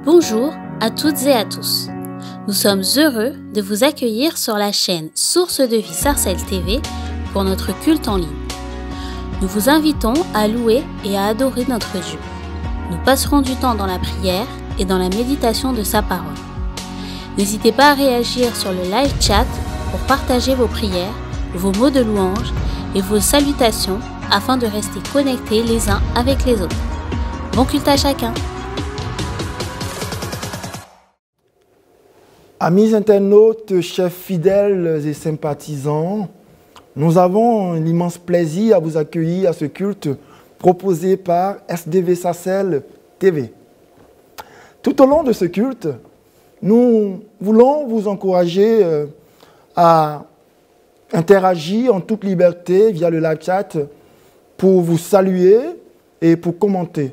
Bonjour à toutes et à tous. Nous sommes heureux de vous accueillir sur la chaîne Source de Vie Sarcelles TV pour notre culte en ligne. Nous vous invitons à louer et à adorer notre Dieu. Nous passerons du temps dans la prière et dans la méditation de sa parole. N'hésitez pas à réagir sur le live chat pour partager vos prières, vos mots de louange et vos salutations afin de rester connectés les uns avec les autres. Bon culte à chacun. Amis internautes, chers fidèles et sympathisants, nous avons l'immense plaisir à vous accueillir à ce culte proposé par SDV Sarcelles TV. Tout au long de ce culte, nous voulons vous encourager à interagir en toute liberté via le live chat pour vous saluer et pour commenter.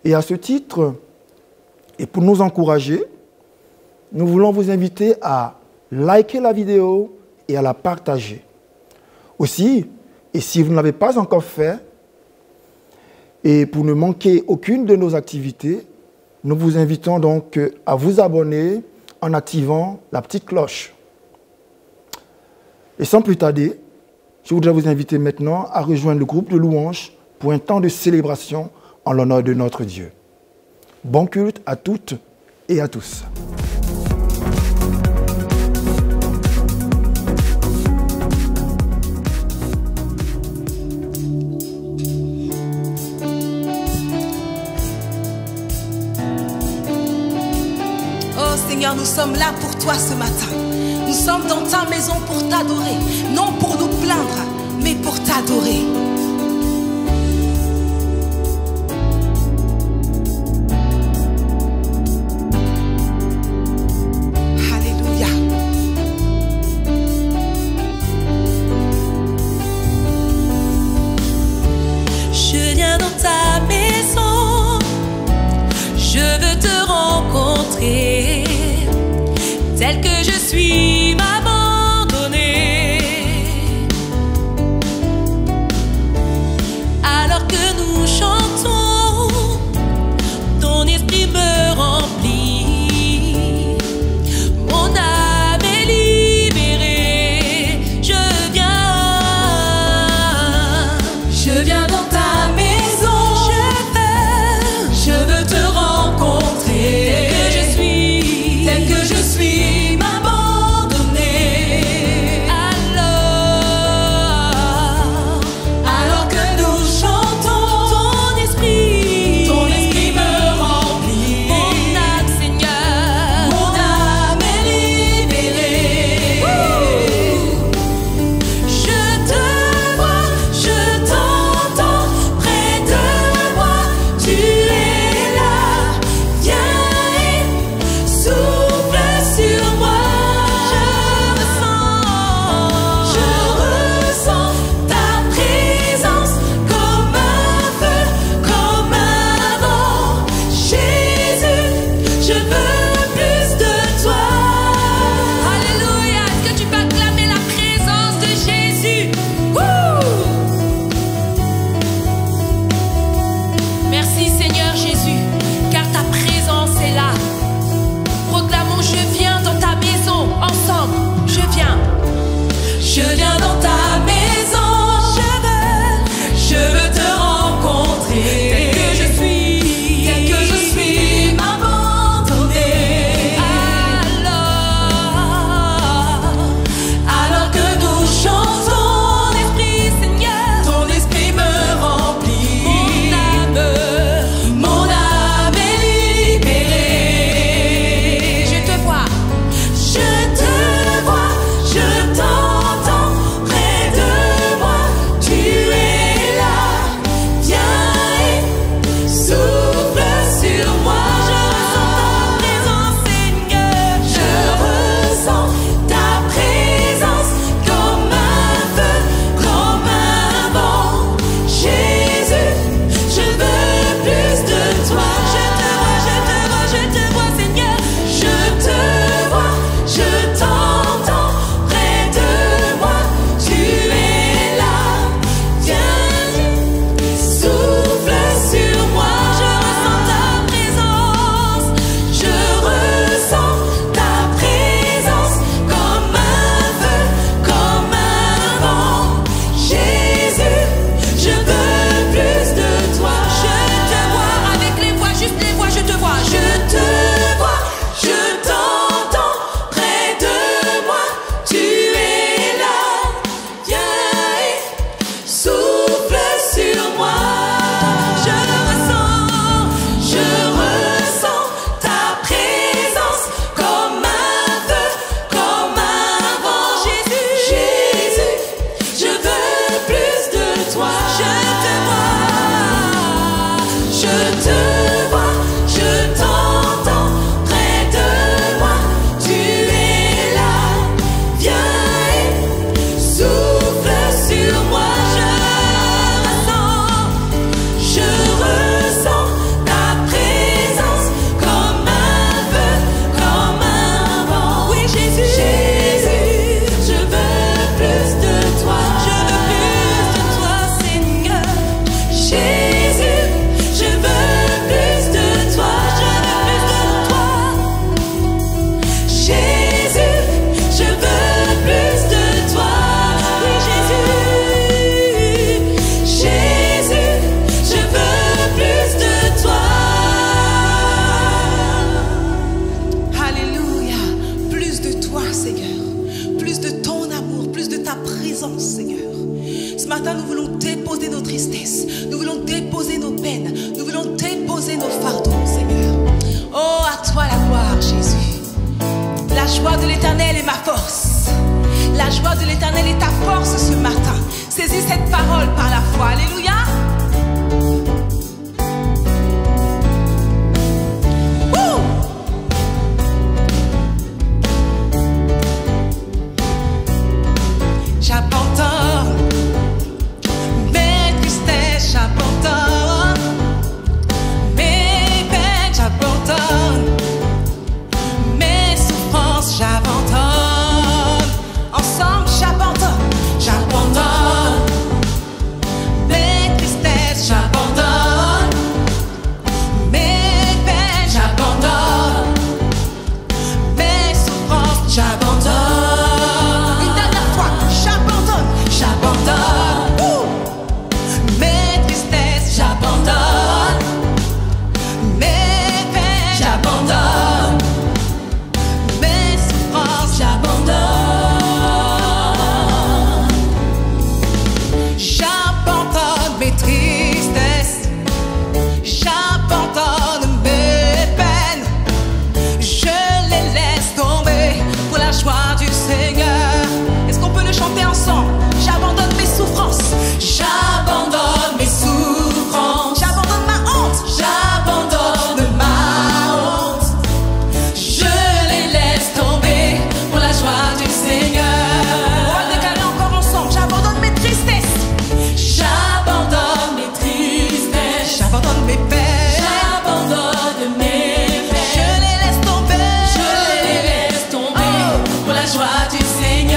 Et à ce titre, et pour nous encourager, nous voulons vous inviter à liker la vidéo et à la partager. Aussi, et si vous ne l'avez pas encore fait, et pour ne manquer aucune de nos activités, nous vous invitons donc à vous abonner en activant la petite cloche. Et sans plus tarder, je voudrais vous inviter maintenant à rejoindre le groupe de louanges pour un temps de célébration en l'honneur de notre Dieu. Bon culte à toutes et à tous. Seigneur, nous sommes là pour toi ce matin. Nous sommes dans ta maison pour t'adorer. Non pour nous plaindre, mais pour t'adorer. Alléluia. Je viens dans ta maison. Je veux te rencontrer. Tel que je suis, m'abandonner. Alors que nous chantons, ton esprit me remplit. Mon âme est libérée. Je viens dans ta maison. Je veux te rencontrer. Tel que je suis. de l'Éternel est ma force. La joie de l'Éternel est ta force ce matin. Saisis cette parole par la foi. Alléluia. J'abandonne mes tristesses, j'abandonne mes peines, j'abandonne mes souffrances, j'abandonne. Ensemble, j'abandonne, j'abandonne mes tristesses, j'abandonne mes peines, j'abandonne mes souffrances, j'abandonne. J'abandonne mes tristesses, j'abandonne mes peines, j'abandonne mes souffrances, j'abandonne. J'abandonne mes tristesses, j'abandonne mes peines, je les laisse tomber pour la joie du Seigneur. Est-ce qu'on peut le chanter ensemble? J'abandonne mes souffrances, j'abandonne mes souffrances, j'abandonne ma honte, j'abandonne ma honte, je les laisse tomber pour la joie du Seigneur. On va décaler encore ensemble. J'abandonne mes tristesses, j'abandonne mes tristesses, j'abandonne mes peines, j'abandonne mes peines, je les laisse tomber, pour la joie du Seigneur.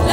La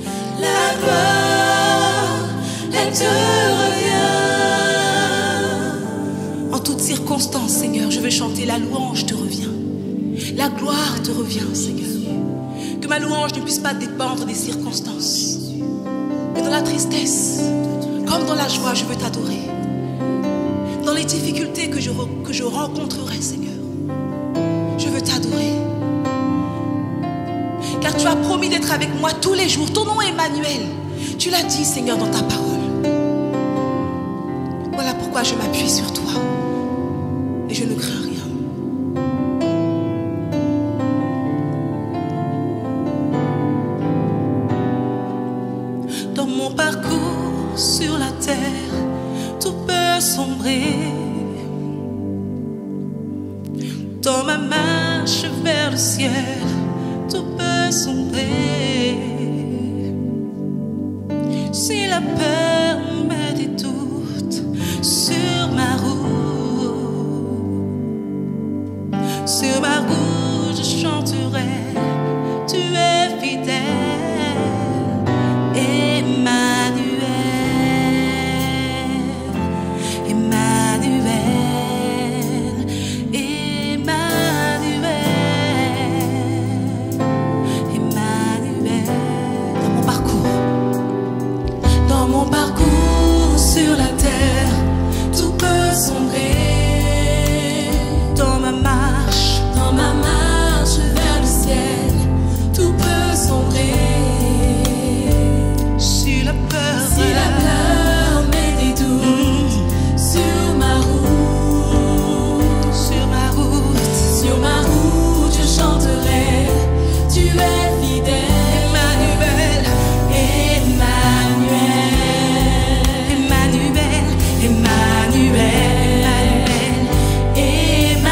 te revient. En toutes circonstances, Seigneur, je veux chanter la louange te revient. La gloire te revient, Seigneur. Que ma louange ne puisse pas dépendre des circonstances. Mais dans la tristesse, comme dans la joie, je veux t'adorer. Dans les difficultés que je rencontrerai, Seigneur, je veux t'adorer. Car tu as promis d'être avec moi tous les jours. Ton nom est Emmanuel. Tu l'as dit, Seigneur, dans ta parole. Voilà pourquoi je m'appuie sur toi. Et je ne crains rien. Dans mon parcours sur la terre, tout peut sombrer. Dans ma marche vers le ciel, tout peut sombrer. Si la peur met des doutes sur ma route je chanterai, tu es fidèle, Emmanuel, Emmanuel, Emmanuel, Emmanuel. Dans mon parcours sur la terre, tout peut sombrer. Dans ma marche vers le ciel, tout peut sombrer. Si la peur met des doutes sur ma route, je chanterai, tu es fidèle, Emmanuel, Emmanuel, Emmanuel, Emmanuel.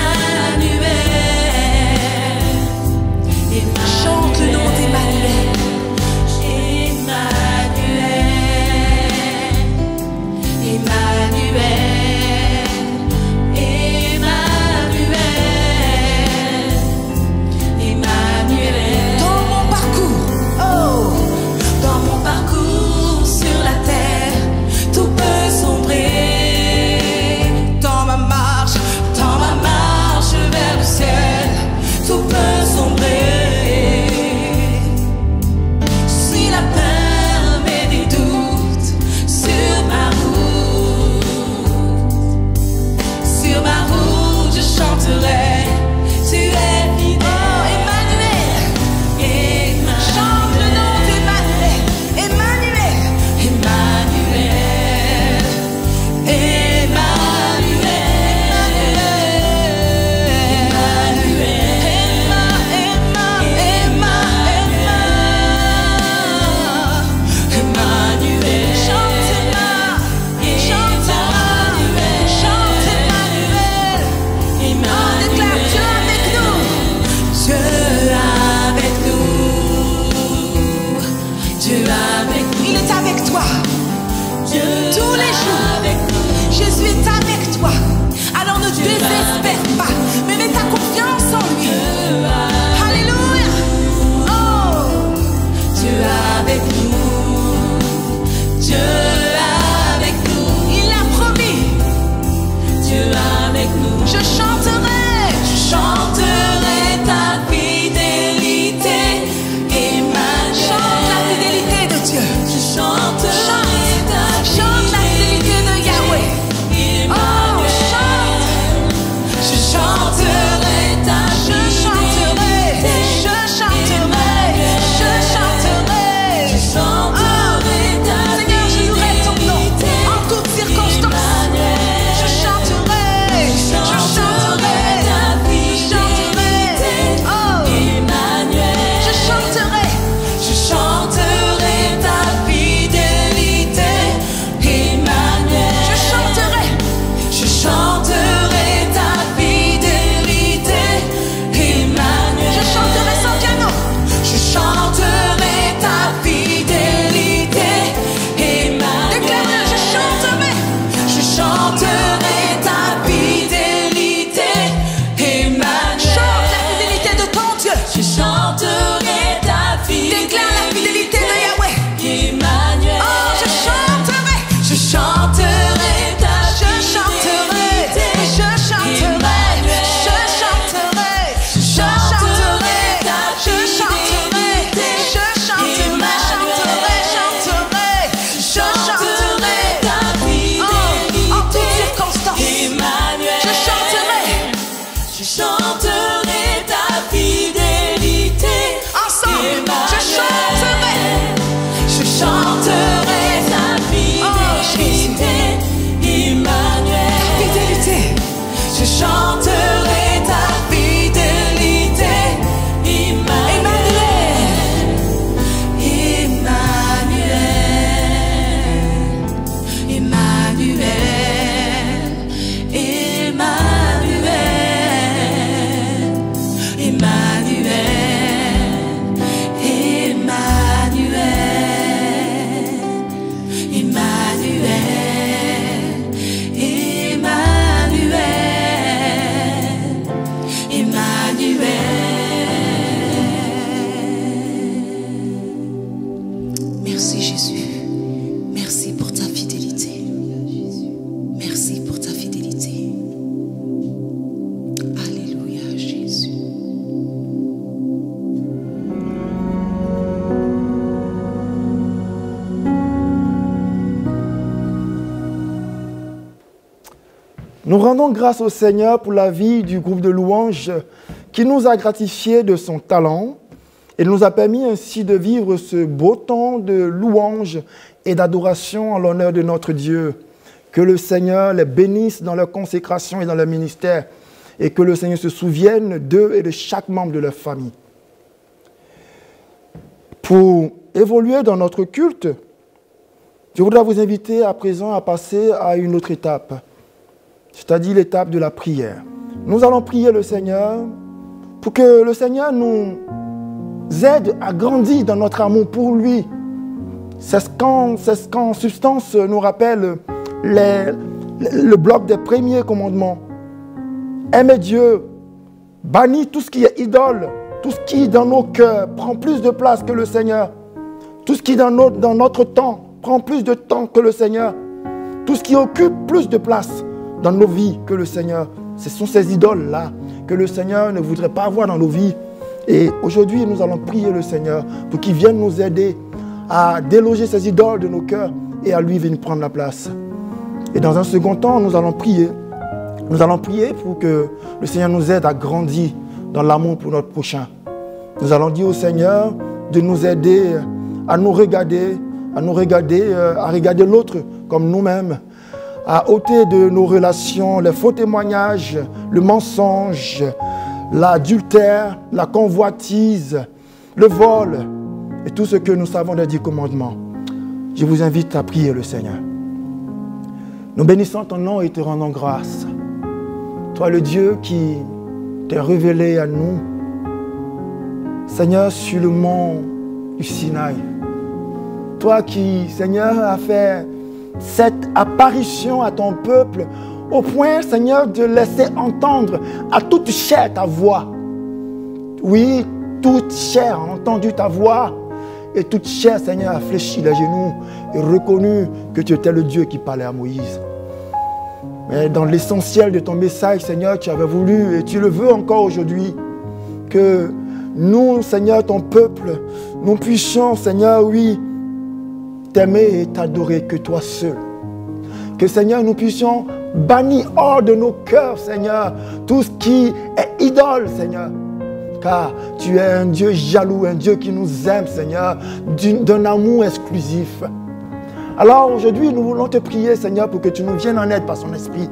Chante le nom d'Emmanuel. Dans mon parcours sur la terre, tout peut sombrer. Dans ma marche vers le ciel, tout peut sombrer. Si la peur met des doutes sur ma route, je chanterai, tu es fidèle. Oh, Emmanuel, chante le nom d'Emmanuel, Emmanuel, Emmanuel, Emmanuel, chante Emmanuel. On déclare Dieu avec nous, Dieu avec nous, Dieu avec nous. Il est avec toi tous les jours. Jésus est avec toi. Alors ne désespère pas, mais mets ta confiance en lui. Alléluia. Oh, Dieu avec nous, Dieu avec nous. Il l'a promis. Dieu avec nous. Je chanterai ta fidélité, Emmanuel. Chante la fidélité de Dieu. Chante la fidélité de Yahweh. Oh, chante. Je chanterai ta fidélité. Je chanterai. Seigneur, je louerai ton nom en toutes circonstances. Je chanterai ta fidélité. Nous rendons grâce au Seigneur pour la vie du groupe de louanges qui nous a gratifiés de son talent et nous a permis ainsi de vivre ce beau temps de louange et d'adoration en l'honneur de notre Dieu. Que le Seigneur les bénisse dans leur consécration et dans leur ministère et que le Seigneur se souvienne d'eux et de chaque membre de leur famille. Pour évoluer dans notre culte, je voudrais vous inviter à présent à passer à une autre étape, c'est-à-dire l'étape de la prière. Nous allons prier le Seigneur pour que le Seigneur nous aide à grandir dans notre amour pour lui. C'est ce qu'en substance nous rappelle le bloc des premiers commandements. Aimer Dieu, bannir tout ce qui est idole, tout ce qui dans nos cœurs prend plus de place que le Seigneur. Tout ce qui dans notre temps prend plus de temps que le Seigneur. Tout ce qui occupe plus de place dans nos vies que le Seigneur. Ce sont ces idoles-là que le Seigneur ne voudrait pas avoir dans nos vies. Et aujourd'hui, nous allons prier le Seigneur pour qu'il vienne nous aider à déloger ces idoles de nos cœurs et à lui venir prendre la place. Et dans un second temps, nous allons prier. Nous allons prier pour que le Seigneur nous aide à grandir dans l'amour pour notre prochain. Nous allons dire au Seigneur de nous aider à regarder l'autre comme nous-mêmes, à ôter de nos relations les faux témoignages, le mensonge, l'adultère, la convoitise, le vol et tout ce que nous savons des 10 commandements. Je vous invite à prier le Seigneur. Nous bénissons ton nom et te rendons grâce. Toi le Dieu qui t'est révélé à nous, Seigneur, sur le mont du Sinaï. Toi qui, Seigneur, as fait cette apparition à ton peuple au point, Seigneur, de laisser entendre à toute chair ta voix. Oui, toute chair a entendu ta voix et toute chair, Seigneur, a fléchi les genoux et reconnu que tu étais le Dieu qui parlait à Moïse. Mais dans l'essentiel de ton message, Seigneur, tu avais voulu et tu le veux encore aujourd'hui que nous, Seigneur, ton peuple, nous puissions, Seigneur, oui, t'aimer et t'adorer que toi seul. Que, Seigneur, nous puissions bannir hors de nos cœurs, Seigneur, tout ce qui est idole, Seigneur. Car tu es un Dieu jaloux, un Dieu qui nous aime, Seigneur, d'un amour exclusif. Alors aujourd'hui, nous voulons te prier, Seigneur, pour que tu nous viennes en aide par son esprit.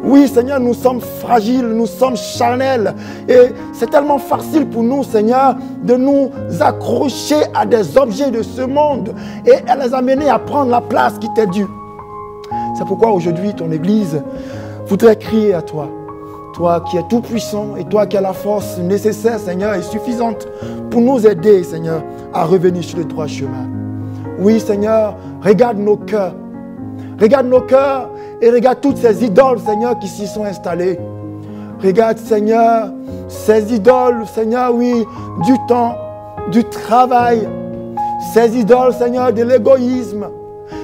Oui, Seigneur, nous sommes fragiles, nous sommes charnels. Et c'est tellement facile pour nous, Seigneur, de nous accrocher à des objets de ce monde et à les amener à prendre la place qui t'est due. C'est pourquoi aujourd'hui, ton Église voudrait crier à toi. Toi qui es tout puissant et toi qui as la force nécessaire, Seigneur, et suffisante pour nous aider, Seigneur, à revenir sur le droit chemin. Oui, Seigneur, regarde nos cœurs. Regarde nos cœurs et regarde toutes ces idoles, Seigneur, qui s'y sont installées. Regarde, Seigneur, ces idoles, Seigneur, oui, du temps, du travail. Ces idoles, Seigneur, de l'égoïsme.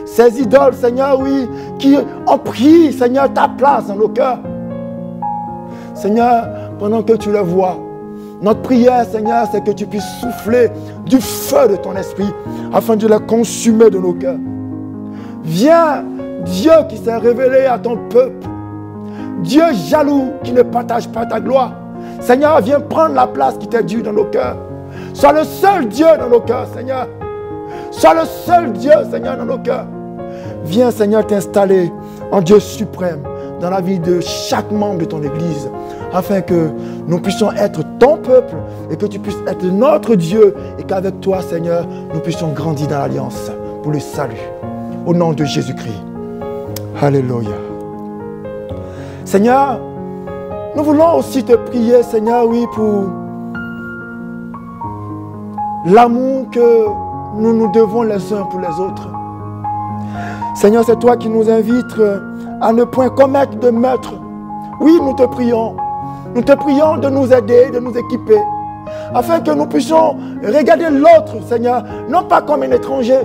Ces idoles, Seigneur, oui, qui ont pris, Seigneur, ta place dans nos cœurs. Seigneur, pendant que tu les vois, notre prière, Seigneur, c'est que tu puisses souffler du feu de ton esprit afin de les consumer de nos cœurs. Viens, Dieu qui s'est révélé à ton peuple. Dieu jaloux qui ne partage pas ta gloire. Seigneur, viens prendre la place qui t'est due dans nos cœurs. Sois le seul Dieu dans nos cœurs, Seigneur. Sois le seul Dieu, Seigneur, dans nos cœurs. Viens, Seigneur, t'installer en Dieu suprême dans la vie de chaque membre de ton Église, afin que nous puissions être ton peuple et que tu puisses être notre Dieu et qu'avec toi, Seigneur, nous puissions grandir dans l'alliance pour le salut. Au nom de Jésus-Christ. Alléluia. Seigneur, nous voulons aussi te prier, Seigneur, oui, pour l'amour que nous nous devons les uns pour les autres. Seigneur, c'est toi qui nous invites à ne point commettre de meurtre. Oui, nous te prions. Nous te prions de nous aider, de nous équiper, afin que nous puissions regarder l'autre, Seigneur, non pas comme un étranger,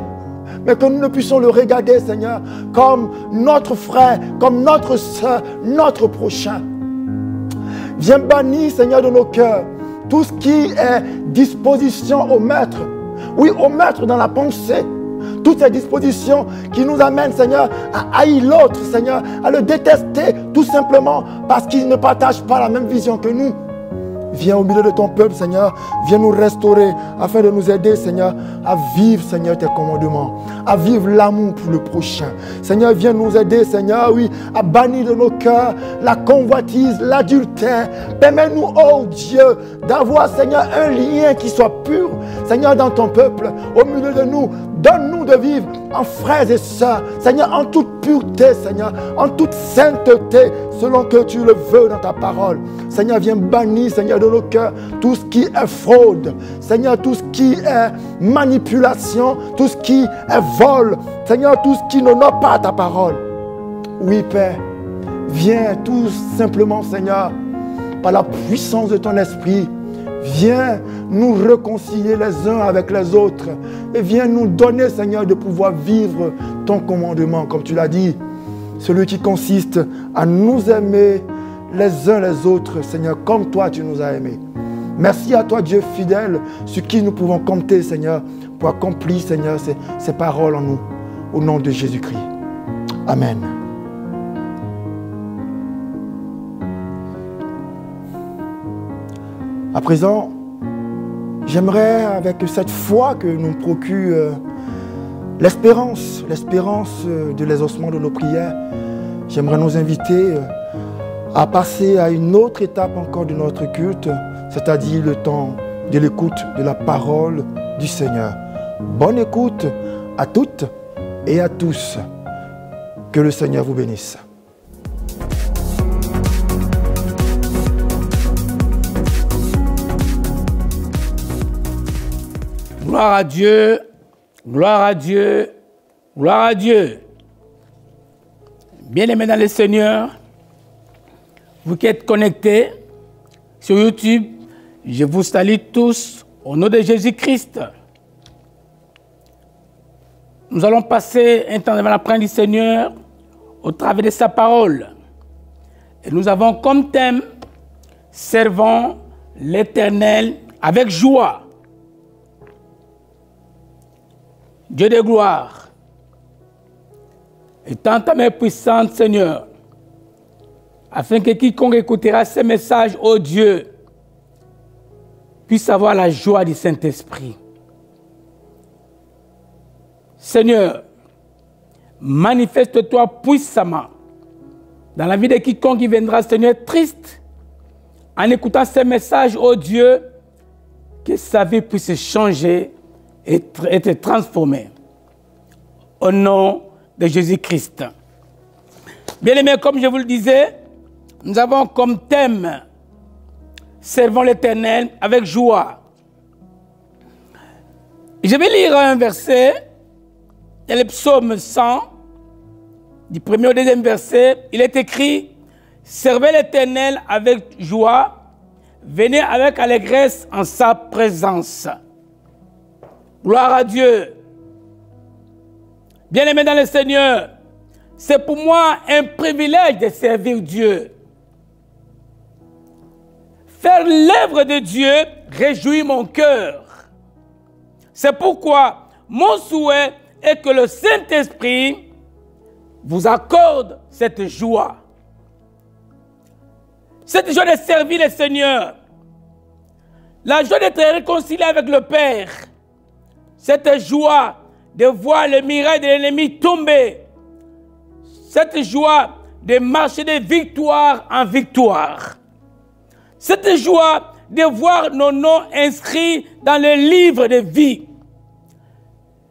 mais que nous ne puissions le regarder, Seigneur, comme notre frère, comme notre soeur, notre prochain. Viens bannir, Seigneur, de nos cœurs, tout ce qui est disposition au maître. Oui, au maître dans la pensée. toutes ces dispositions qui nous amènent, Seigneur, à haïr l'autre, Seigneur, à le détester tout simplement parce qu'il ne partage pas la même vision que nous. Viens au milieu de ton peuple, Seigneur. Viens nous restaurer afin de nous aider, Seigneur, à vivre, Seigneur, tes commandements, à vivre l'amour pour le prochain. Seigneur, viens nous aider, Seigneur, oui, à bannir de nos cœurs la convoitise, l'adultère. Permets-nous, oh Dieu, d'avoir, Seigneur, un lien qui soit pur, Seigneur, dans ton peuple, au milieu de nous. Donne-nous de vivre en frères et sœurs, Seigneur, en toute pureté, Seigneur, en toute sainteté, selon que tu le veux dans ta parole. Seigneur, viens bannir, Seigneur, de nos cœurs tout ce qui est fraude, Seigneur, tout ce qui est manipulation, tout ce qui est vol, Seigneur, tout ce qui n'honore pas ta parole. Oui, Père, viens tout simplement, Seigneur, par la puissance de ton esprit, viens nous réconcilier les uns avec les autres et viens nous donner, Seigneur, de pouvoir vivre ton commandement, comme tu l'as dit, celui qui consiste à nous aimer les uns les autres, Seigneur, comme toi tu nous as aimés. Merci à toi, Dieu fidèle, sur qui nous pouvons compter, Seigneur, pour accomplir, Seigneur, ces paroles en nous, au nom de Jésus-Christ. Amen. À présent, j'aimerais, avec cette foi que nous procure l'espérance de l'exaucement de nos prières, j'aimerais nous inviter à passer à une autre étape encore de notre culte, c'est-à-dire le temps de l'écoute de la parole du Seigneur. Bonne écoute à toutes et à tous. Que le Seigneur vous bénisse. Gloire à Dieu, gloire à Dieu, gloire à Dieu. Bien-aimés dans le Seigneur, vous qui êtes connectés sur YouTube, je vous salue tous au nom de Jésus-Christ. Nous allons passer un temps devant la présence du Seigneur au travers de sa parole. Et nous avons comme thème « Servons l'Éternel avec joie ». Dieu de gloire, étends ta main puissante, Seigneur, afin que quiconque écoutera ces messages, ô Dieu, puisse avoir la joie du Saint-Esprit. Seigneur, manifeste-toi puissamment dans la vie de quiconque qui viendra, Seigneur, triste, en écoutant ces messages, ô Dieu, que sa vie puisse changer et être transformé. Au nom de Jésus-Christ. Bien-aimés, comme je vous le disais, nous avons comme thème « Servons l'Éternel avec joie ». Je vais lire un verset, dans le psaume 100, du premier au deuxième verset. Il est écrit « Servez l'Éternel avec joie, venez avec allégresse en sa présence ». Gloire à Dieu. Bien-aimés dans le Seigneur, c'est pour moi un privilège de servir Dieu. Faire l'œuvre de Dieu réjouit mon cœur. C'est pourquoi mon souhait est que le Saint-Esprit vous accorde cette joie. Cette joie de servir le Seigneur. La joie d'être réconcilié avec le Père. Cette joie de voir le miracle de l'ennemi tomber. Cette joie de marcher de victoire en victoire. Cette joie de voir nos noms inscrits dans le livre de vie.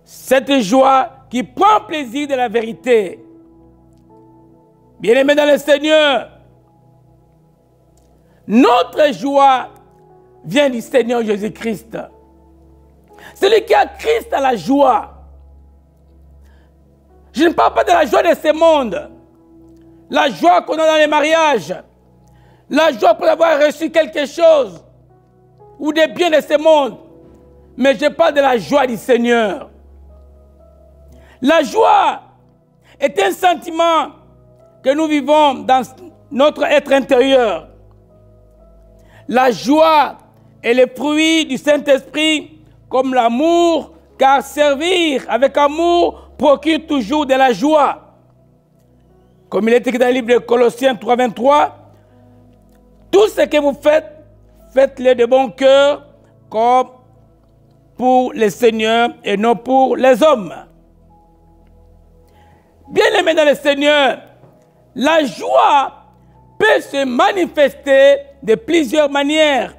Cette joie qui prend plaisir de la vérité. Bien-aimés dans le Seigneur, notre joie vient du Seigneur Jésus-Christ. Celui qui a Christ a la joie. Je ne parle pas de la joie de ce monde. La joie qu'on a dans les mariages. La joie pour avoir reçu quelque chose. Ou des biens de ce monde. Mais je parle de la joie du Seigneur. La joie est un sentiment que nous vivons dans notre être intérieur. La joie est le fruit du Saint-Esprit, comme l'amour, car servir avec amour procure toujours de la joie. Comme il est écrit dans le livre de Colossiens 3, 23, tout ce que vous faites, faites-le de bon cœur, comme pour le Seigneur et non pour les hommes. Bien-aimés dans le Seigneur, la joie peut se manifester de plusieurs manières.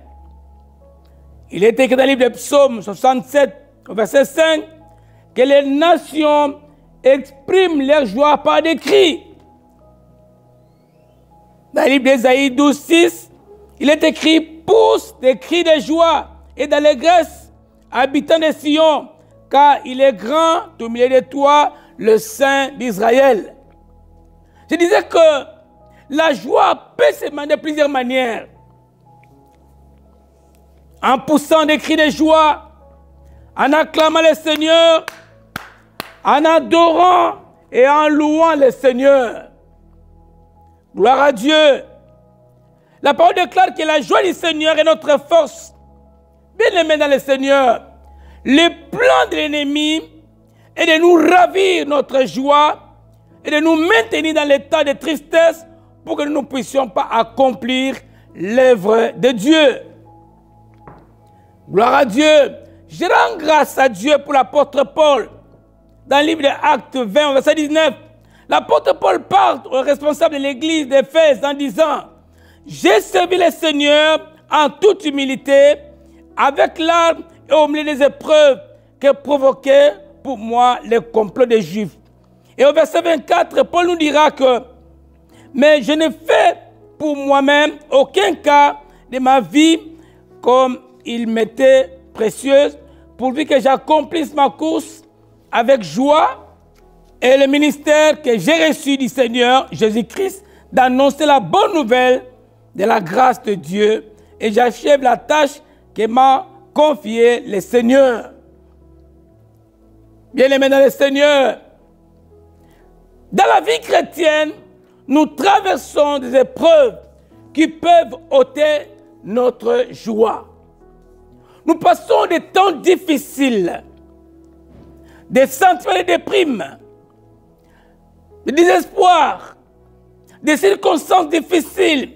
Il est écrit dans le livre de Psaume 67, verset 5, que les nations expriment leur joie par des cris. Dans le livre d'Ésaïe 12, 6, il est écrit « Pousse des cris de joie et d'allégresse, habitants de Sion, car il est grand au milieu de toi, le Saint d'Israël. » Je disais que la joie peut se manifester de plusieurs manières. En poussant des cris de joie, en acclamant le Seigneur, en adorant et en louant le Seigneur. Gloire à Dieu. La parole déclare que la joie du Seigneur est notre force. Bien-aimés dans le Seigneur, le plan de l'ennemi est de nous ravir notre joie et de nous maintenir dans l'état de tristesse pour que nous ne puissions pas accomplir l'œuvre de Dieu. Gloire à Dieu. Je rends grâce à Dieu pour l'apôtre Paul. Dans le livre des Actes 20, verset 19, l'apôtre Paul parle au responsable de l'église d'Éphèse en disant « J'ai servi le Seigneur en toute humilité, avec larmes et au milieu des épreuves que provoquaient pour moi les complots des Juifs. » Et au verset 24, Paul nous dira que « Mais je ne fais pour moi-même aucun cas de ma vie comme il m'était précieuse, pourvu que j'accomplisse ma course avec joie et le ministère que j'ai reçu du Seigneur Jésus-Christ d'annoncer la bonne nouvelle de la grâce de Dieu, et j'achève la tâche que m'a confiée le Seigneur. » Bien-aimés dans le Seigneur, dans la vie chrétienne, nous traversons des épreuves qui peuvent ôter notre joie. Nous passons des temps difficiles, des sentiments de déprime, de désespoir, des circonstances difficiles,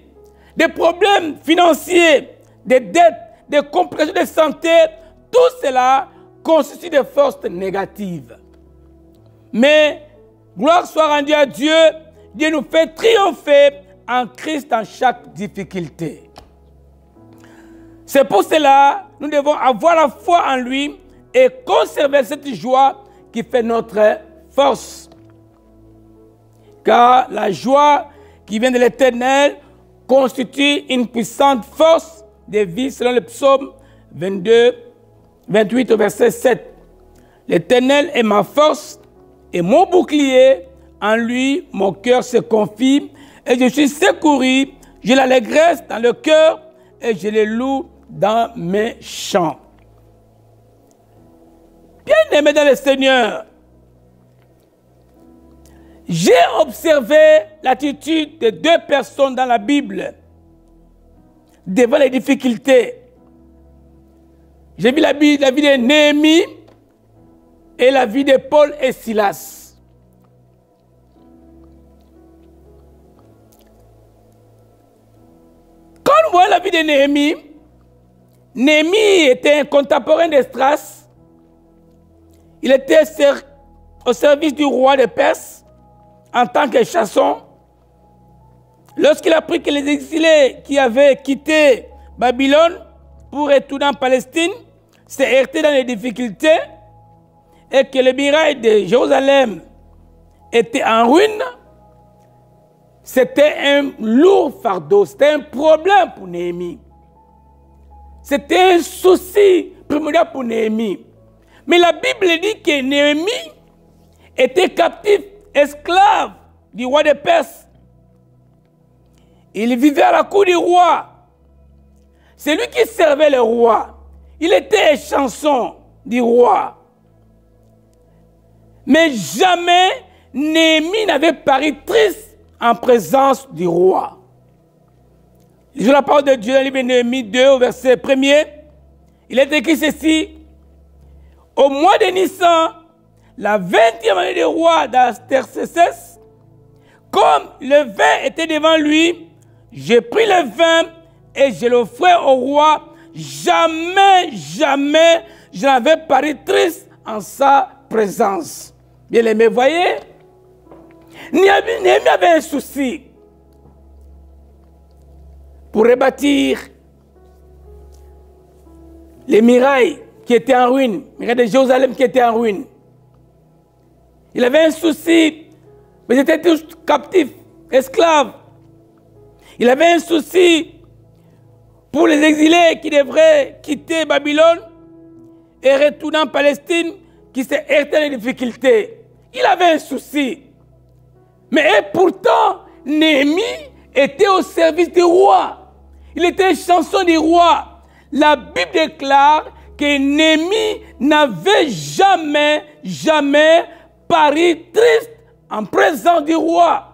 des problèmes financiers, des dettes, des complications de santé. Tout cela constitue des forces négatives. Mais, gloire soit rendue à Dieu, Dieu nous fait triompher en Christ en chaque difficulté. C'est pour cela que nous devons avoir la foi en lui et conserver cette joie qui fait notre force. Car la joie qui vient de l'Éternel constitue une puissante force de vie, selon le psaume 22, 28 au verset 7. L'Éternel est ma force et mon bouclier, en lui mon cœur se confie et je suis secouru, j'ai l'allégresse dans le cœur et je le loue dans mes chants. Bien-aimés dans le Seigneur, j'ai observé l'attitude de deux personnes dans la Bible devant les difficultés. J'ai vu la vie de Néhémie et la vie de Paul et Silas. Quand on voit la vie de Néhémie, Néhémie était un contemporain d'Esdras. Il était au service du roi de Perse en tant que chasson. Lorsqu'il a appris que les exilés qui avaient quitté Babylone pour retourner en Palestine s'est heurté dans les difficultés et que le muraille de Jérusalem était en ruine, c'était un lourd fardeau, c'était un problème pour Néhémie. C'était un souci primordial pour Néhémie. Mais la Bible dit que Néhémie était captif, esclave du roi de Perse. Il vivait à la cour du roi. C'est lui qui servait le roi. Il était chanson du roi. Mais jamais Néhémie n'avait paru triste en présence du roi. Lisons la parole de Dieu dans le livre de Néhémie 2, au verset 1er. Il est écrit ceci. « au mois de Nissan, la 20e année du roi d'Artaxerxès, comme le vin était devant lui, j'ai pris le vin et je l'offrais au roi. Jamais, jamais, je n'avais paru triste en sa présence. Bien aimé, voyez, Néhémie avait un souci pour rebâtir les murailles qui étaient en ruine, les murailles de Jérusalem qui étaient en ruine. Il avait un souci, mais ils étaient tous captifs, esclaves. Il avait un souci pour les exilés qui devraient quitter Babylone et retourner en Palestine, qui s'est heurté à des difficultés. Il avait un souci. Mais pourtant, Néhémie était au service du roi. Il était chanson du roi. La Bible déclare que Néhémie n'avait jamais, jamais paru triste en présence du roi.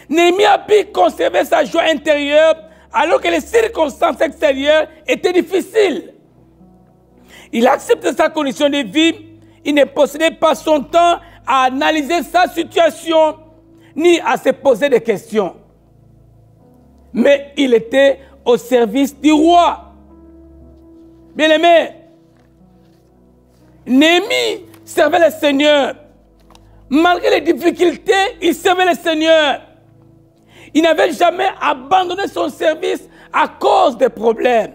Néhémie a pu conserver sa joie intérieure alors que les circonstances extérieures étaient difficiles. Il accepte sa condition de vie. Il ne possédait pas son temps à analyser sa situation ni à se poser des questions. Mais il était au service du roi. Bien-aimé, Néhémie servait le Seigneur. Malgré les difficultés, il servait le Seigneur. Il n'avait jamais abandonné son service à cause des problèmes,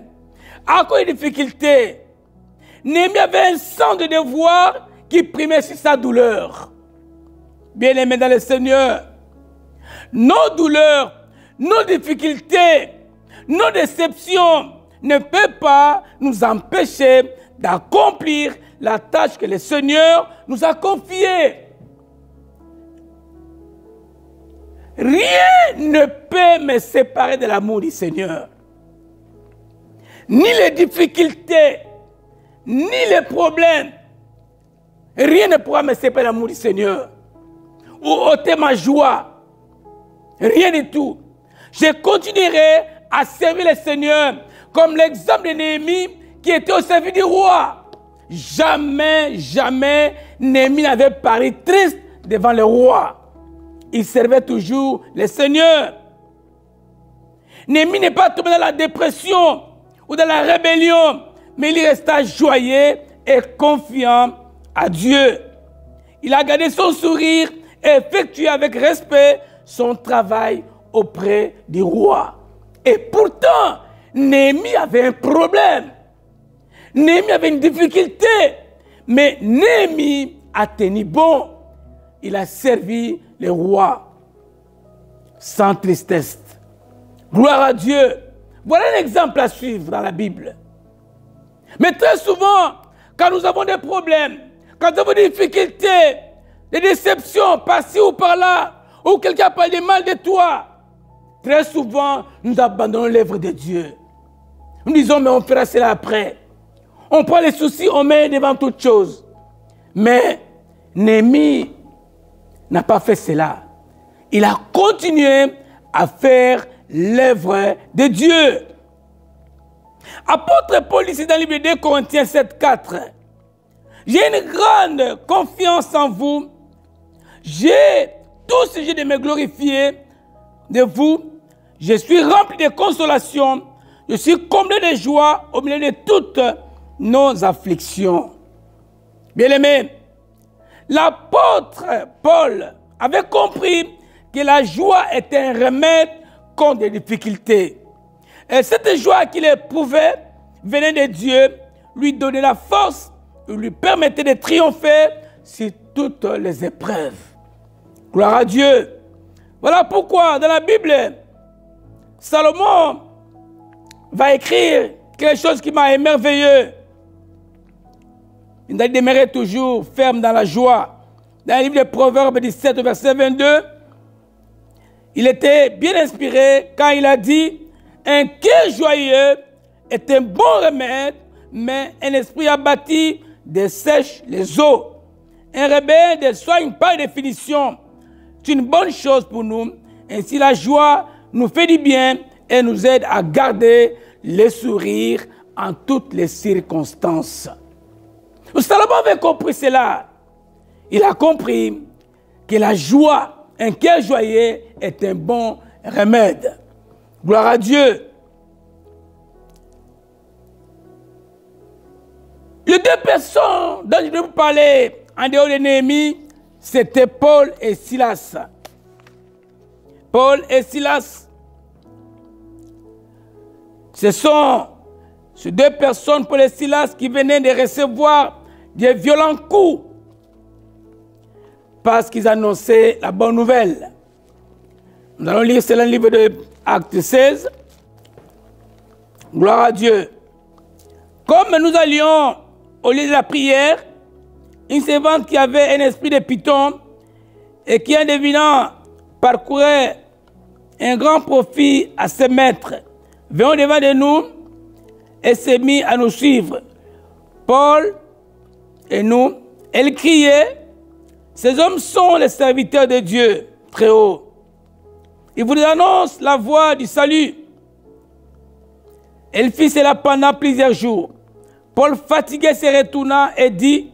à cause des difficultés. Néhémie avait un sens de devoir qui primait sur sa douleur. Bien-aimés dans le Seigneur, nos douleurs, nos difficultés, nos déceptions ne peuvent pas nous empêcher d'accomplir la tâche que le Seigneur nous a confiée. Rien ne peut me séparer de l'amour du Seigneur. Ni les difficultés, ni les problèmes. Rien ne pourra me séparer de l'amour du Seigneur. Ou ôter ma joie. Rien du tout. Je continuerai à servir le Seigneur comme l'exemple de Néhémie qui était au service du roi. Jamais, jamais Néhémie n'avait paru triste devant le roi. Il servait toujours le Seigneur. Néhémie n'est pas tombé dans la dépression ou dans la rébellion, mais il resta joyeux et confiant à Dieu. Il a gardé son sourire et effectué avec respect son travail auprès du roi. Et pourtant, Néhémie avait un problème. Néhémie avait une difficulté. Mais Néhémie a tenu bon. Il a servi le roi sans tristesse. Gloire à Dieu. Voilà un exemple à suivre dans la Bible. Mais très souvent, quand nous avons des problèmes, quand nous avons des difficultés, des déceptions par-ci ou par-là, ou quelqu'un parle de mal de toi, très souvent, nous abandonnons l'œuvre de Dieu. Nous disons, mais on fera cela après. On prend les soucis, on met devant toute chose. Mais Néhémie n'a pas fait cela. Il a continué à faire l'œuvre de Dieu. Apôtre Paul, ici dans le livre de 2 Corinthiens 7,4. J'ai une grande confiance en vous. J'ai tout sujet de me glorifier de vous. Je suis rempli de consolation. Je suis comblé de joie au milieu de toutes nos afflictions. Bien-aimés, l'apôtre Paul avait compris que la joie était un remède contre les difficultés. Et cette joie qu'il éprouvait venait de Dieu, lui donnait la force, lui permettait de triompher sur toutes les épreuves. Gloire à Dieu. Voilà pourquoi dans la Bible, Salomon va écrire quelque chose qui m'a émerveillé. Il demeurait toujours ferme dans la joie. Dans le livre de Proverbes 17, verset 22, il était bien inspiré quand il a dit « Un cœur joyeux est un bon remède, mais un esprit abattu dessèche les eaux. Un remède ne soigne pas de définition. C'est une bonne chose pour nous. Ainsi la joie nous fait du bien et nous aide à garder le sourire en toutes les circonstances. » Salomon avait compris cela. Il a compris que la joie, un cœur joyeux, est un bon remède. Gloire à Dieu. Les deux personnes dont je vais vous parler en dehors de Néhémie, c'était Paul et Silas. Paul et Silas. Ce sont ces deux personnes, Paul et Silas, qui venaient de recevoir des violents coups parce qu'ils annonçaient la bonne nouvelle. Nous allons lire cela dans le livre de Actes 16. Gloire à Dieu. Comme nous allions au lieu de la prière, une servante qui avait un esprit de python et qui, en devinant, parcourait un grand profit à ses maîtres, vint au-devant de nous et s'est mis à nous suivre. Paul et nous, elle criait, « Ces hommes sont les serviteurs de Dieu très haut. Ils vous annoncent la voie du salut. » Elle fit cela pendant plusieurs jours. Paul, fatigué, se retourna et dit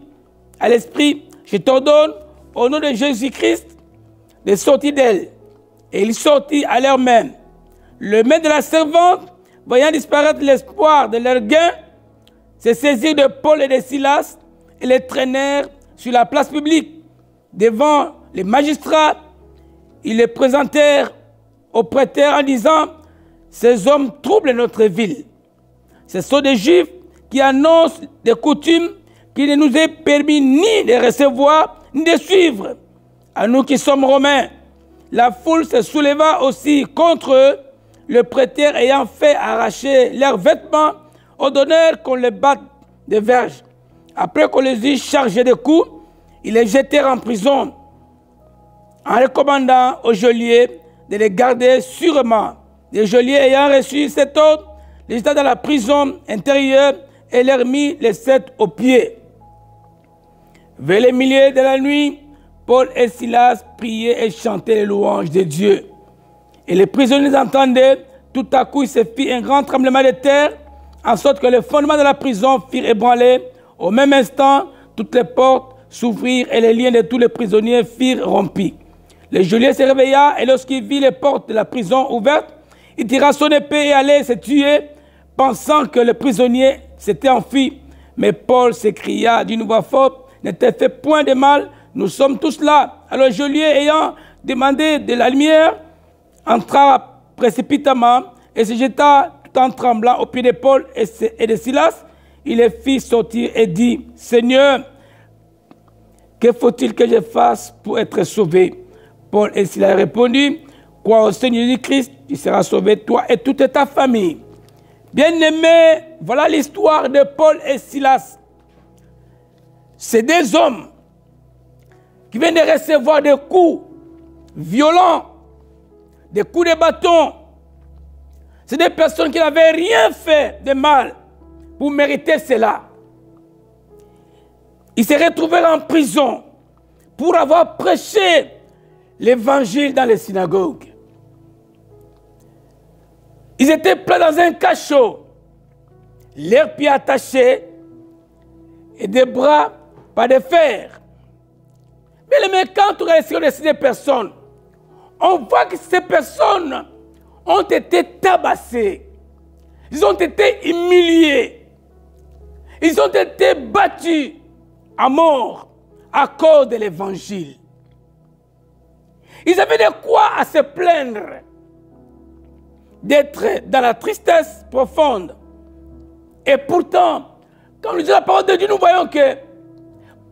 à l'esprit, « Je t'ordonne, au nom de Jésus-Christ, de sortir d'elle. » Et il sortit à l'heure même. Le maître de la servante, voyant disparaître l'espoir de leur gain, se saisit de Paul et de Silas et les traînèrent sur la place publique. Devant les magistrats, ils les présentèrent au prêteur en disant, « Ces hommes troublent notre ville. Ce sont des Juifs qui annoncent des coutumes qui ne nous est permis ni de recevoir, ni de suivre. À nous qui sommes Romains. » La foule se souleva aussi contre eux, le prêteur ayant fait arracher leurs vêtements, ordonnèrent qu'on les batte de verges. Après qu'on les eut chargés de coups, ils les jetèrent en prison, en recommandant aux geôliers de les garder sûrement. Les geôliers ayant reçu cet ordre, les jetés dans la prison intérieure et leur mit les 7 aux pieds. Vers le milieu de la nuit, Paul et Silas priaient et chantaient les louanges de Dieu. Et les prisonniers entendaient, tout à coup il se fit un grand tremblement de terre, en sorte que les fondements de la prison firent ébranler. Au même instant, toutes les portes s'ouvrirent et les liens de tous les prisonniers firent rompus. Le geôlier se réveilla et lorsqu'il vit les portes de la prison ouvertes, il tira son épée et allait se tuer, pensant que le prisonnier s'était enfui. Mais Paul s'écria d'une voix forte, « Ne te fais point de mal, nous sommes tous là. » Alors le geôlier, ayant demandé de la lumière, entra précipitamment et se jeta tout en tremblant aux pieds de Paul et de Silas. Il les fit sortir et dit, « Seigneur, que faut-il que je fasse pour être sauvé ?» Paul et Silas répondirent, « Crois au Seigneur Jésus-Christ, tu seras sauvé, toi et toute ta famille. » Bien-aimés, voilà l'histoire de Paul et Silas. C'est des hommes qui viennent de recevoir des coups violents, des coups de bâton. C'est des personnes qui n'avaient rien fait de mal pour mériter cela. Ils se retrouvèrent en prison pour avoir prêché l'évangile dans les synagogues. Ils étaient pris dans un cachot, leurs pieds attachés et des bras par des fers. Mais quand on regarde sur ces personnes, on voit que ces personnes ont été tabassées. Ils ont été humiliés. Ils ont été battus à mort à cause de l'évangile. Ils avaient de quoi à se plaindre d'être dans la tristesse profonde. Et pourtant, quand nous lisons la parole de Dieu, nous voyons que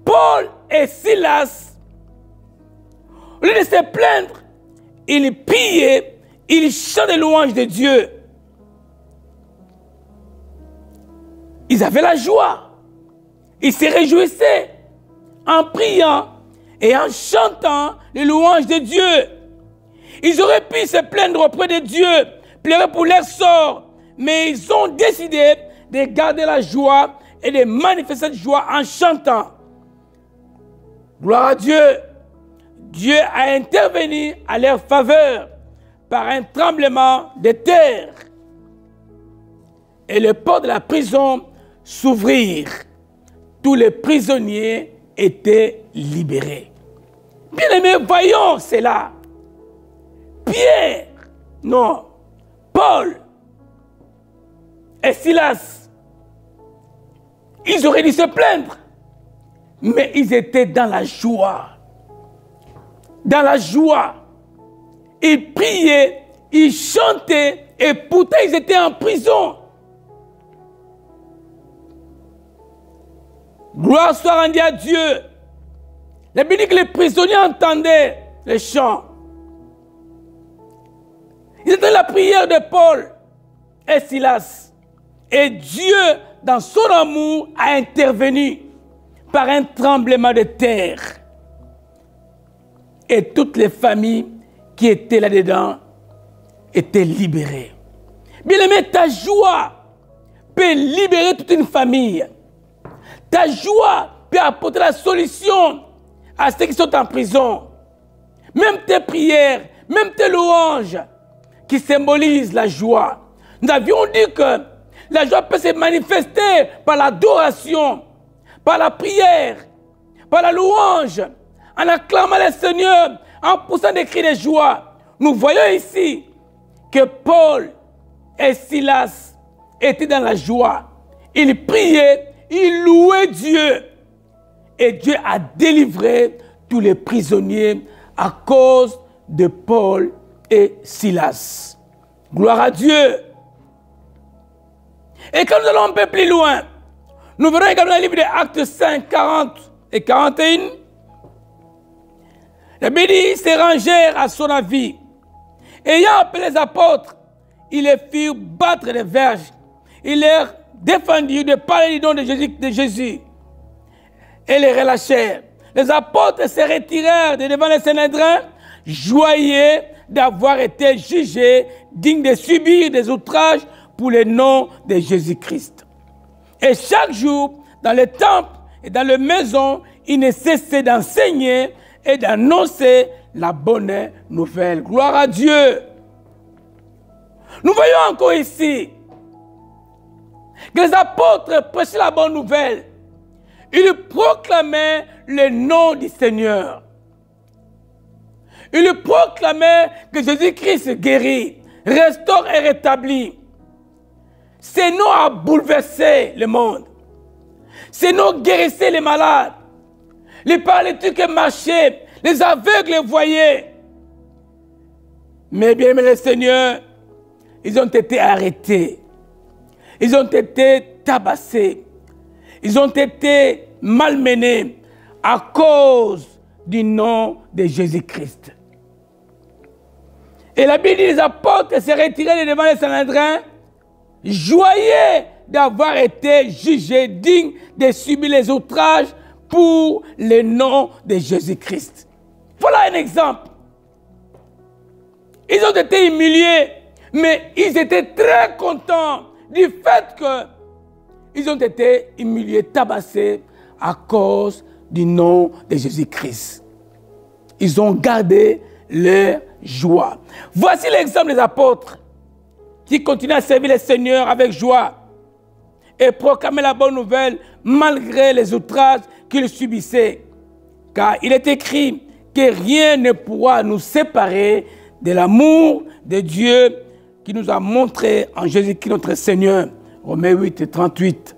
Paul et Silas, au lieu de se plaindre, ils pillaient, ils chantent les louanges de Dieu. Ils avaient la joie. Ils se réjouissaient en priant et en chantant les louanges de Dieu. Ils auraient pu se plaindre auprès de Dieu, pleurer pour leur sort, mais ils ont décidé de garder la joie et de manifester cette joie en chantant. Gloire à Dieu. Dieu a intervenu à leur faveur par un tremblement de terre. Et les portes de la prison s'ouvrirent. tous les prisonniers étaient libérés. Bien aimés, voyons cela. Pierre, non, Paul et Silas, ils auraient dû se plaindre, mais ils étaient dans la joie. Dans la joie. Ils priaient, ils chantaient, et pourtant ils étaient en prison. Gloire soit rendue à Dieu. La Bible dit que les prisonniers entendaient les chants. Ils étaient dans la prière de Paul et Silas. Et Dieu, dans son amour, a intervenu par un tremblement de terre. Et toutes les familles qui étaient là-dedans étaient libérées. Bien aimé, ta joie peut libérer toute une famille. Ta joie peut apporter la solution à ceux qui sont en prison. Même tes prières, même tes louanges qui symbolisent la joie. Nous avions dit que la joie peut se manifester par l'adoration, par la prière, par la louange, en acclamant le Seigneur, en poussant des cris de joie. Nous voyons ici que Paul et Silas étaient dans la joie. Ils priaient, ils louaient Dieu. Et Dieu a délivré tous les prisonniers à cause de Paul et Silas. Gloire à Dieu. Et quand nous allons un peu plus loin, nous verrons également dans le livre des Actes 5, 40 et 41. La Bible dit, ils se rangèrent à son avis. Ayant appelé les apôtres, ils les firent battre des verges. Ils leur défendirent de parler du nom de Jésus. Et les relâchèrent. Les apôtres se retirèrent de devant les Sanhédrins, joyeux d'avoir été jugés, dignes de subir des outrages pour le nom de Jésus-Christ. Et chaque jour, dans le temple et dans les maisons, ils ne cessaient d'enseigner et d'annoncer la bonne nouvelle. Gloire à Dieu. Nous voyons encore ici que les apôtres prêchaient la bonne nouvelle. Ils proclamaient le nom du Seigneur. Ils proclamaient que Jésus-Christ guérit, restaure et rétablit. Ce nom a bouleversé le monde. Ce nom guérissait les malades. Les paralytiques marchaient, les aveugles voyaient. Mais bien aimé le Seigneur, ils ont été arrêtés. Ils ont été tabassés. Ils ont été malmenés à cause du nom de Jésus-Christ. Et la Bible dit, les apôtres se retiraient devant les Sanhédrins, joyeux d'avoir été jugés dignes de subir les outrages pour le nom de Jésus-Christ. Voilà un exemple. Ils ont été humiliés, mais ils étaient très contents du fait qu'ils ont été humiliés, tabassés à cause du nom de Jésus-Christ. Ils ont gardé leur joie. Voici l'exemple des apôtres qui continuent à servir le Seigneur avec joie et proclamer la bonne nouvelle malgré les outrages qu'ils subissaient. Car il est écrit que rien ne pourra nous séparer de l'amour de Dieu qui nous a montré en Jésus-Christ notre Seigneur. Romains 8 et 38.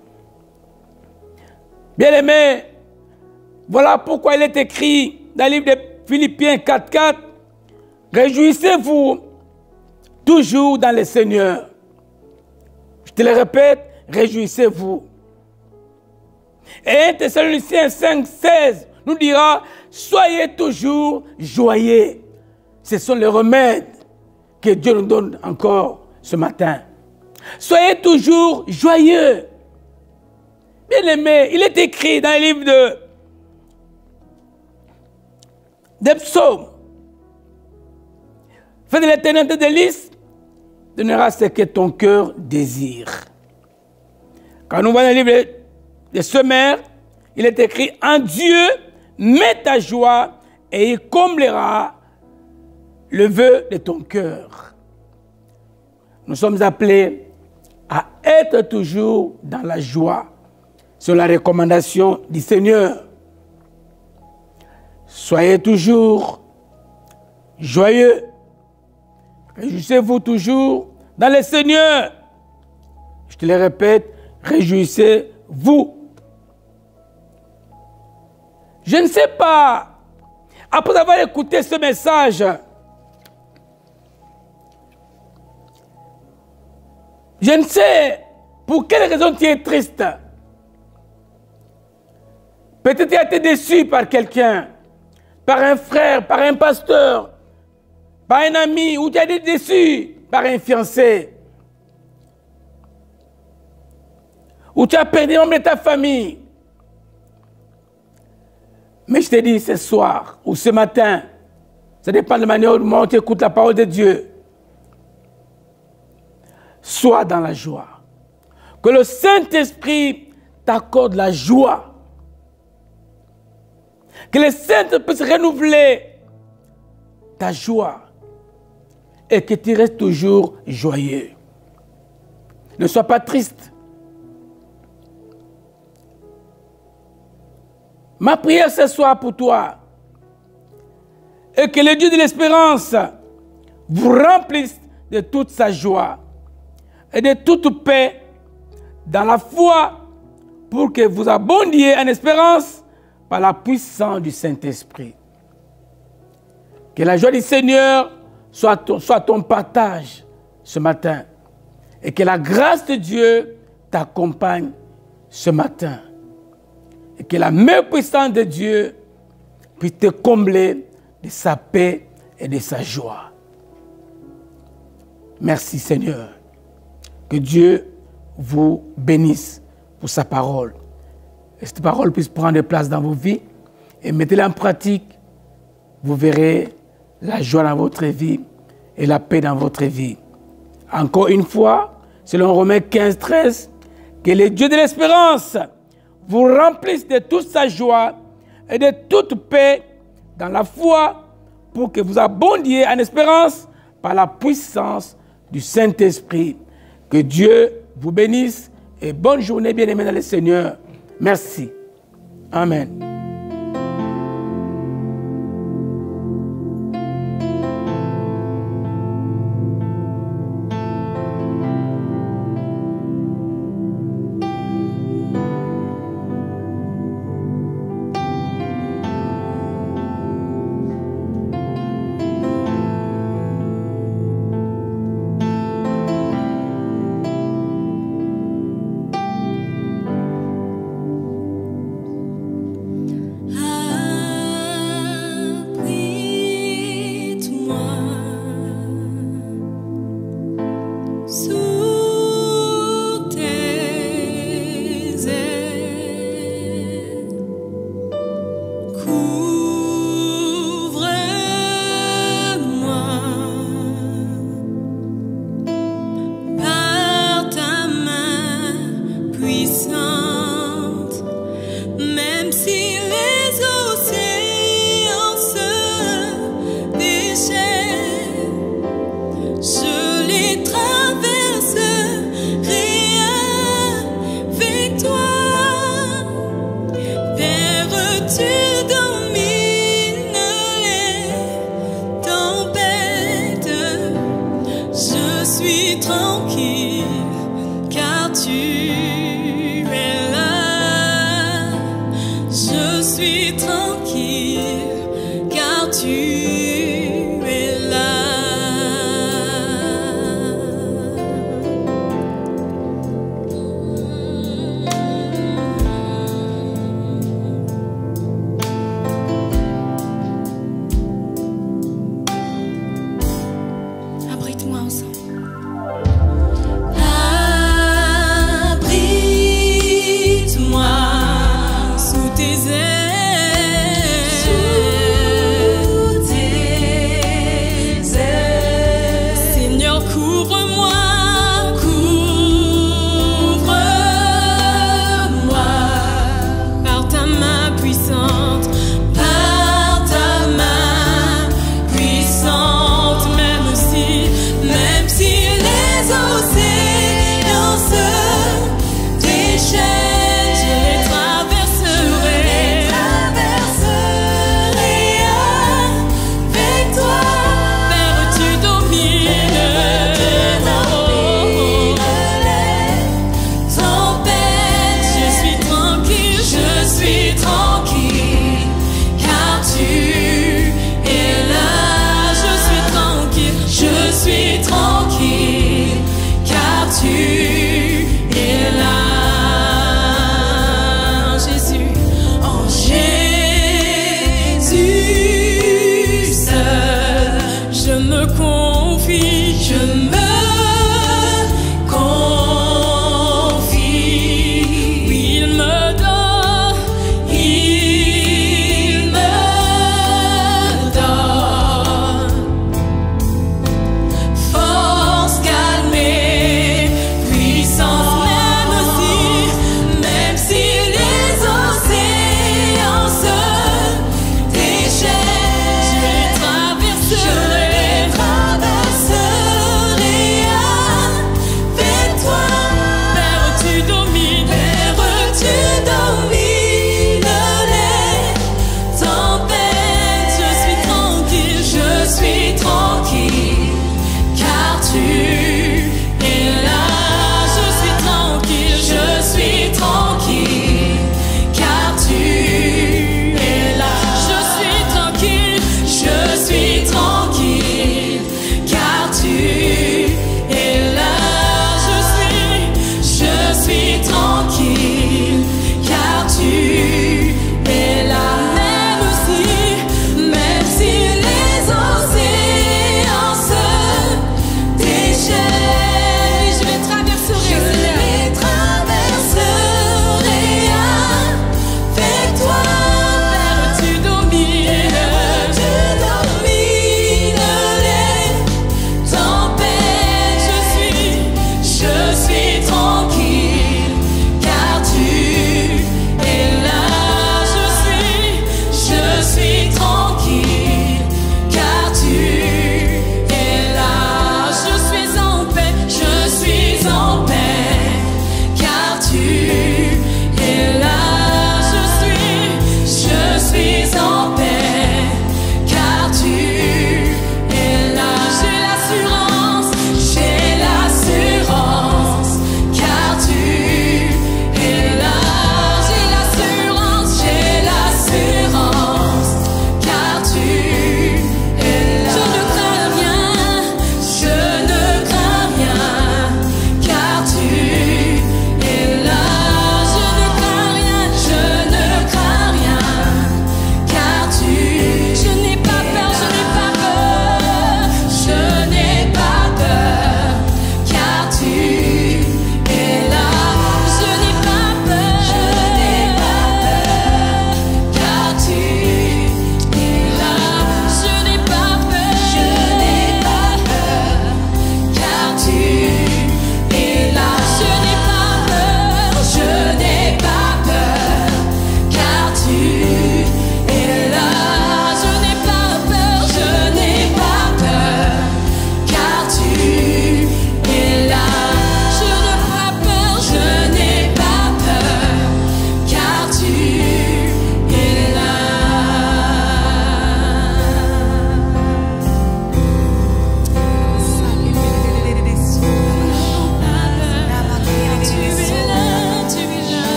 Bien-aimés, voilà pourquoi il est écrit dans le livre de Philippiens 4, 4. Réjouissez-vous toujours dans le Seigneur. Je te le répète, réjouissez-vous. Et 1 Thessaloniciens 5, 16 nous dira, soyez toujours joyeux. Ce sont les remèdes que Dieu nous donne encore ce matin. Soyez toujours joyeux. Bien-aimés, il est écrit dans le livre des psaumes. Fais de l'éternel tes délices, donnera ce que ton cœur désire. Quand nous voyons le livre des Semeurs, il est écrit, en Dieu, mets ta joie et il comblera le vœu de ton cœur. Nous sommes appelés à être toujours dans la joie. sur la recommandation du Seigneur. Soyez toujours joyeux. Réjouissez-vous toujours dans le Seigneur. Je te le répète, réjouissez-vous. Je ne sais pas, après avoir écouté ce message, je ne sais pour quelle raison tu es triste. Peut-être tu as été déçu par quelqu'un, par un frère, par un pasteur, par un ami, ou tu as été déçu par un fiancé, ou tu as perdu un membre de ta famille. Mais je te dis ce soir ou ce matin, ça dépend de la manière dont tu écoutes la parole de Dieu. Sois dans la joie. Que le Saint-Esprit t'accorde la joie. Que le Saint-Esprit puisse renouveler ta joie. Et que tu restes toujours joyeux. Ne sois pas triste. Ma prière ce soir pour toi est que le Dieu de l'espérance vous remplisse de toute sa joie et de toute paix dans la foi pour que vous abondiez en espérance par la puissance du Saint-Esprit. Que la joie du Seigneur soit ton partage ce matin et que la grâce de Dieu t'accompagne ce matin. Et que la main puissante de Dieu puisse te combler de sa paix et de sa joie. Merci Seigneur. Que Dieu vous bénisse pour sa parole. Et cette parole puisse prendre place dans vos vies et mettez-la en pratique. Vous verrez la joie dans votre vie et la paix dans votre vie. Encore une fois, selon Romains 15, 13, que le Dieu de l'espérance vous remplisse de toute sa joie et de toute paix dans la foi pour que vous abondiez en espérance par la puissance du Saint-Esprit. Que Dieu vous bénisse et bonne journée bien-aimés dans le Seigneur. Merci. Amen. Abrite-moi sous tes ailes.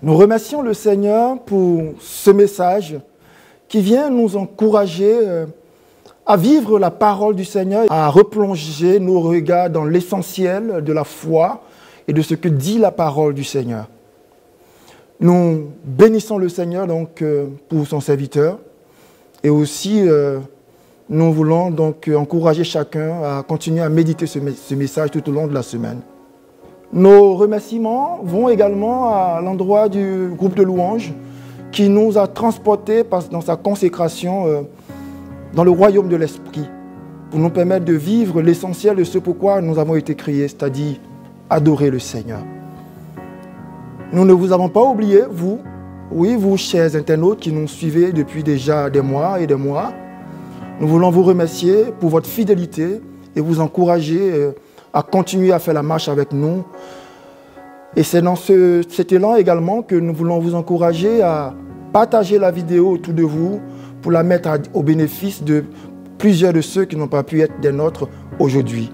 Nous remercions le Seigneur pour ce message qui vient nous encourager à vivre la parole du Seigneur, à replonger nos regards dans l'essentiel de la foi et de ce que dit la parole du Seigneur. Nous bénissons le Seigneur donc pour son serviteur et aussi nous voulons donc encourager chacun à continuer à méditer ce message tout au long de la semaine. Nos remerciements vont également à l'endroit du groupe de louanges qui nous a transportés dans sa consécration dans le royaume de l'Esprit pour nous permettre de vivre l'essentiel de ce pourquoi nous avons été créés, c'est-à-dire adorer le Seigneur. Nous ne vous avons pas oublié, vous, oui, vous, chers internautes qui nous suivez depuis déjà des mois et des mois. Nous voulons vous remercier pour votre fidélité et vous encourager à continuer à faire la marche avec nous. Et c'est dans cet élan également que nous voulons vous encourager à partager la vidéo autour de vous pour la mettre au bénéfice de plusieurs de ceux qui n'ont pas pu être des nôtres aujourd'hui.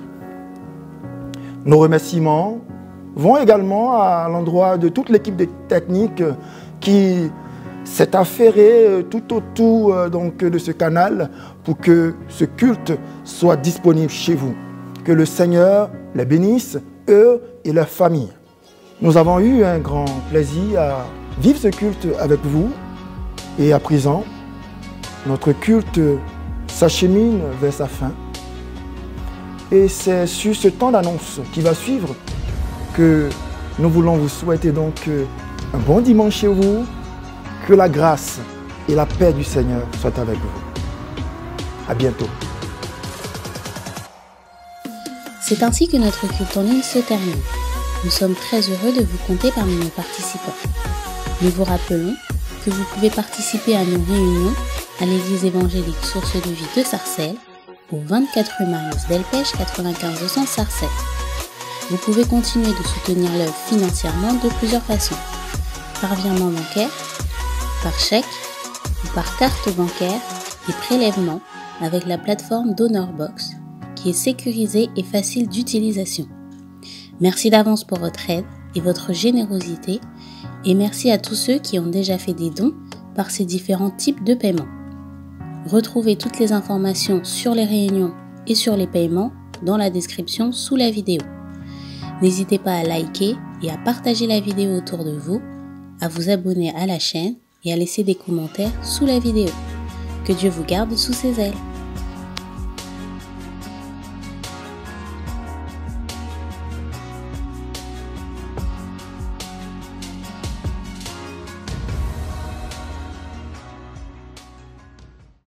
Nos remerciements vont également à l'endroit de toute l'équipe de technique qui s'est affairée tout autour donc, de ce canal pour que ce culte soit disponible chez vous. Que le Seigneur les bénisse, eux et leurs familles. Nous avons eu un grand plaisir à vivre ce culte avec vous. Et à présent, notre culte s'achemine vers sa fin. Et c'est sur ce temps d'annonce qui va suivre que nous voulons vous souhaiter donc un bon dimanche chez vous. Que la grâce et la paix du Seigneur soient avec vous. À bientôt. C'est ainsi que notre culte en ligne se termine. Nous sommes très heureux de vous compter parmi nos participants. Nous vous rappelons que vous pouvez participer à nos réunions à l'église évangélique Source de Vie de Sarcelles, au 24 rue Marius Delpech, 95 200 Sarcelles. Vous pouvez continuer de soutenir l'œuvre financièrement de plusieurs façons. Par virement bancaire, par chèque ou par carte bancaire et prélèvement avec la plateforme DonorBox qui est sécurisée et facile d'utilisation. Merci d'avance pour votre aide et votre générosité et merci à tous ceux qui ont déjà fait des dons par ces différents types de paiements. Retrouvez toutes les informations sur les réunions et sur les paiements dans la description sous la vidéo. N'hésitez pas à liker et à partager la vidéo autour de vous, à vous abonner à la chaîne et à laisser des commentaires sous la vidéo. Que Dieu vous garde sous ses ailes.